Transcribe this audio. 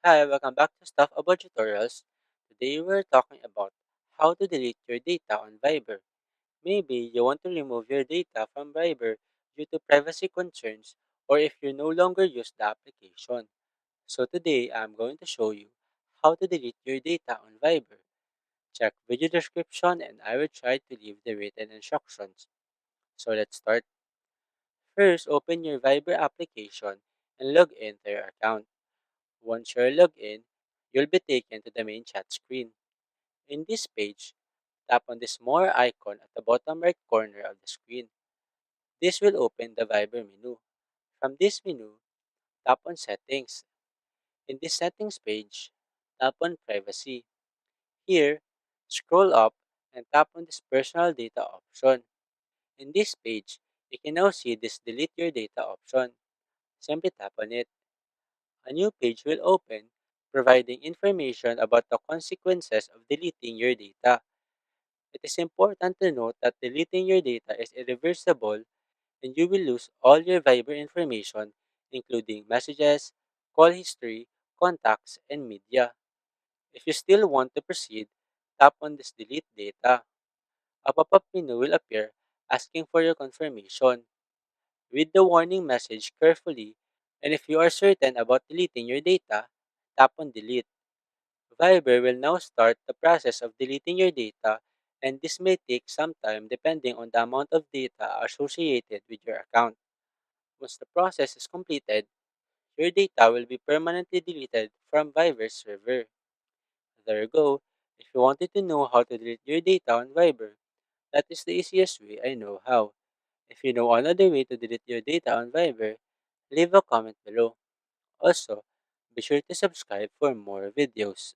Hi, welcome back to Stuff About Tutorials. Today we're talking about how to delete your data on Viber. Maybe you want to remove your data from Viber due to privacy concerns or if you no longer use the application. So today I'm going to show you how to delete your data on Viber. Check video description and I will try to leave the written instructions. So let's start. First, open your Viber application and log in to your account. Once you're logged in, you'll be taken to the main chat screen. In this page, tap on this more icon at the bottom right corner of the screen. This will open the Viber menu. From this menu, tap on Settings. In this Settings page, tap on Privacy. Here, scroll up and tap on this Personal Data option. In this page, you can now see this Delete Your Data option. Simply tap on it. A new page will open, providing information about the consequences of deleting your data. It is important to note that deleting your data is irreversible and you will lose all your Viber information, including messages, call history, contacts, and media. If you still want to proceed, tap on this Delete Data. A pop-up menu will appear asking for your confirmation. Read the warning message carefully, and if you are certain about deleting your data, tap on Delete. Viber will now start the process of deleting your data, and this may take some time depending on the amount of data associated with your account. Once the process is completed, your data will be permanently deleted from Viber's server. There you go. If you wanted to know how to delete your data on Viber, that is the easiest way I know how. If you know another way to delete your data on Viber, leave a comment below. Also, be sure to subscribe for more videos.